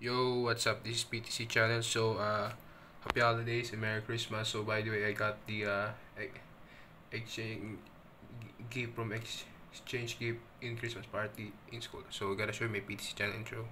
Yo, what's up? This is PTC channel. So, happy holidays and Merry Christmas. So, by the way, I got the exchange gift from exchange gift in Christmas party in school. So, I gotta show you my PTC channel intro.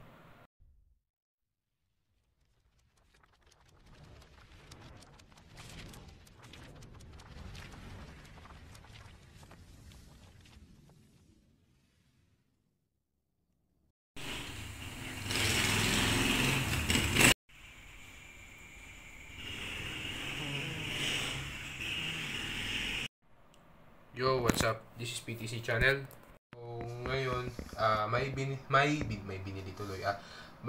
Yo, what's up? This is PTC channel. So, ngayon, may binili tuloy.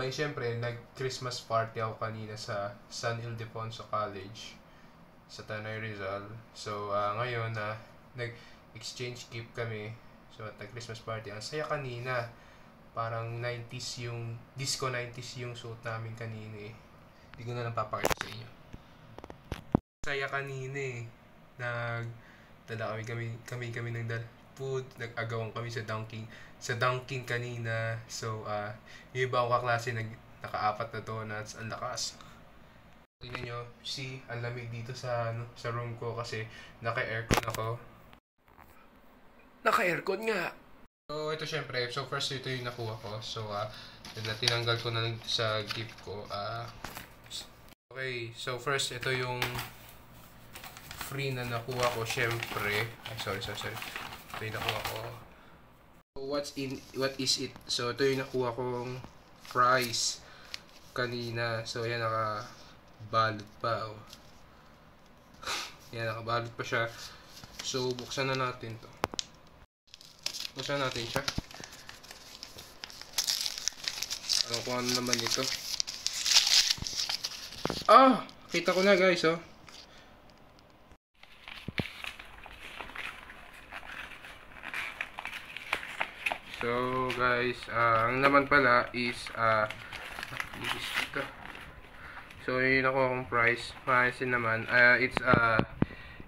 Siyempre, nag-Christmas party ako kanina sa San Ildefonso College sa Tanay Rizal. So, ngayon, nag-exchange gift kami. So, at nag-Christmas party. Ang saya kanina. Parang 90s yung, disco 90s yung suot namin kanina eh. Hindi ko na lang papakita sa inyo. Saya kanina eh. Dala kami ng food, nag-agawan kami sa Dunkin kanina. So, yung iba akong kaklase naka-apat na donuts, ang lakas. Tingnan nyo, ang lamig dito sa room ko kasi naka-aircon ako. Naka-aircon nga! So, ito syempre, so first ito yung nakuha ko. So, tinanggal ko na lang sa gift ko. Okay, so first ito yung free na nakuha ko, syempre. Sorry. Ito yung nakuha ko. So, what is it? So, ito yung nakuha kong prize kanina. So, yan, nakabalot pa. Oh. Yan, nakabalot pa siya. So, buksan na natin to. Buksan natin siya. Kung ano naman ito. Kita ko na guys, oh. So guys, ang naman pala is ito. So yun ako akong price. Price naman, it's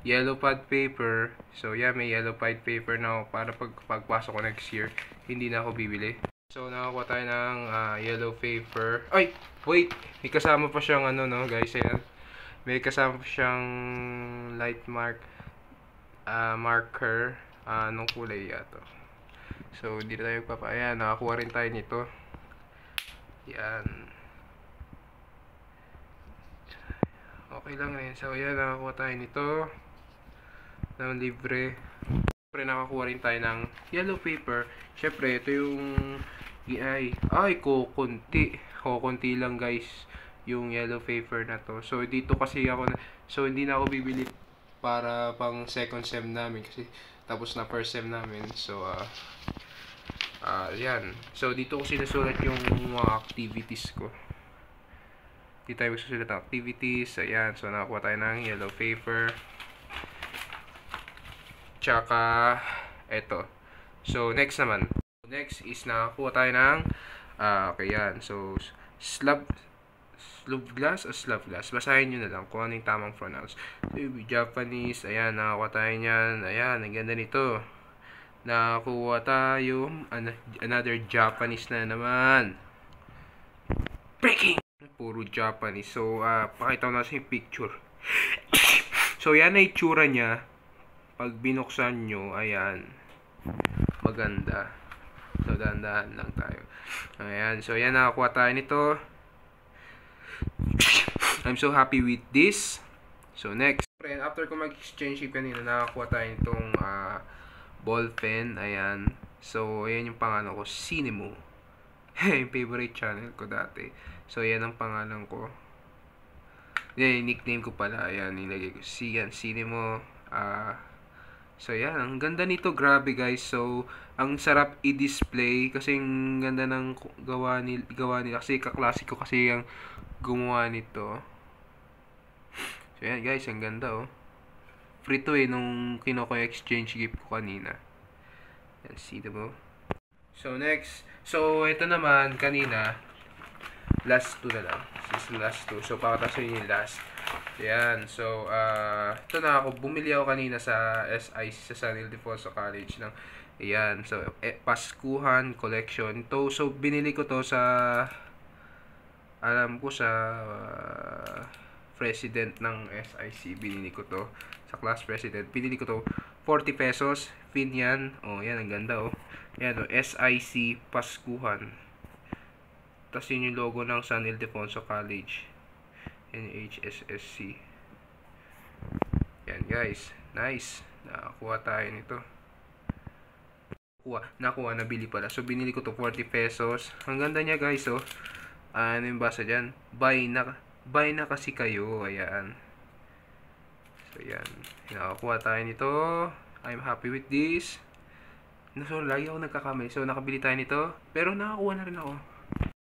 yellow pad paper. So yeah, may yellow pad paper na ako para pagpasok ko next year, hindi na ako bibili. So nakakuha tayo ng yellow paper. Ay, wait, may kasama pa siyang no guys, ayan. May kasama pa siyang light marker. Anong kulay to? So, hindi na tayo ayan, nakakuha rin tayo nito. Yan. Okay lang rin. So, ayan, nakakuha tayo nito. Ng libre. Siyempre, nakakuha rin tayo ng yellow paper. Siyempre, ito yung kukunti lang guys yung yellow paper na to. So, dito kasi so, hindi na ako bibili para pang second sem namin kasi tapos na first sem namin. So, yan. So, dito ko sinusulat yung mga activities ko. Dito tayo magsusulat ng activities. Ayan. So, nakakuha tayo ng yellow paper. Tsaka, eto. So, next naman. Next is nakakuha tayo ng, okay, yan. So, slab glass o slab glass. Basahin nyo na lang kung ano yung tamang pronounce. So, Japanese. Ayan. Nakakuha tayo nyan. Ayan. Ang ganda nito. Nakakuha tayo another Japanese na naman. Breaking! Puro Japanese. So, pakita ko na sa yung picture. So, yan na itsura niya. Pag binuksan nyo, ayan. Maganda. So, dahan-dahan lang tayo. Ayan. So, yan, nakakuha tayo nito. I'm so happy with this. So, next. After ko mag-exchange kanina, nakakuha tayo nitong ball pen, ayan. So, ayan yung pangalan ko, Cinemo. Yung favorite channel ko dati. So, ayan ang pangalan ko. Yan, yung nickname ko pala. Ayan, nilagay ko. Cinemo. So, ayan. Ang ganda nito. Grabe, guys. So, ang sarap i-display. Kasi ang ganda ng gawa nila. Kasi kaklase ko kasi yung gumawa nito. So, ayan, guys. Ang ganda, oh. Free to nung kinuha yung exchange gift ko kanina. Yan, see mo. So, next. So, ito naman, kanina, last 2 na lang. This is last 2. So, pakatasin yung last. Yan. So, ito na ako. Bumili ako kanina sa SIC, sa San Ildefonso College ng, ayan. So, Paskuhan Collection. So, binili ko to sa Alam ko sa president ng SIC, binili ko to. Sa class president, binili ko to 40 pesos. Pin yan. Oh, yan, ang ganda oh. Yan oh, SIC Paskuhan. Tapos yun yung logo ng San Ildefonso College. NHSSC. Yan guys. Nice. Nakakuha tayo nito. Nakuha, nabili pala. So, binili ko to 40 pesos. Ang ganda niya guys oh. Ano yung basa dyan? Buy na kasi kayo. Ayan. So, yan. Nakakuha tayo nito. I'm happy with this. So, lagi ako nagkakamali. So, nakabili tayo nito. Pero nakakuha na rin ako.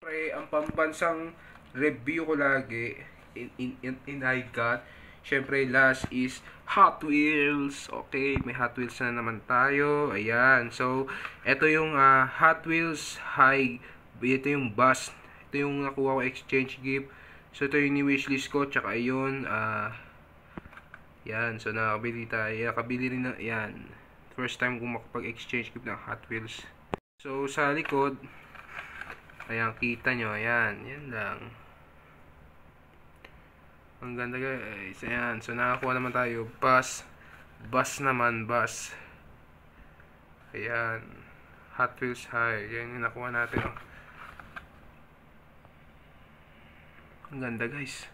Siyempre, ang pambansang review ko lagi in iGot. Siyempre, last is Hot Wheels. Okay, may Hot Wheels na naman tayo. Ayan. So, ito yung Hot Wheels High. Ito yung bus. Ito yung nakuha ko exchange gift. So, ito yung ni-wishlist ko. Tsaka yun, yan. So, nakabili tayo. Nakabili rin na, yan. First time kong makapag-exchange gift ng Hot Wheels. So, sa likod, ayan, kita nyo. Ayan. Yan lang. Ang ganda guys. Ayan. So, nakakuha naman tayo. Bus. Bus naman. Bus. Ayan. Hot Wheels High. Yan yung nakuha natin. Ang ganda guys.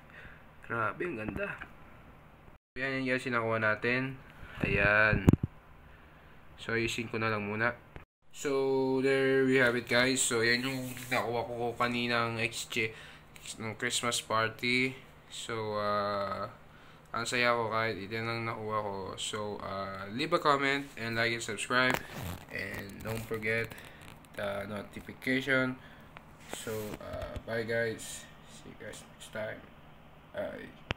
Grabe, ang ganda. Ayan yung guys yung nakuha natin. Ayan. So, isin ko na lang muna. So, there we have it guys. So, yan yung nakuha ko kaninang ng Christmas party. So, ang saya ko kahit ito lang nakuha ko. So, leave a comment and like and subscribe. And don't forget the notification. So, bye guys. See you guys next time. Bye.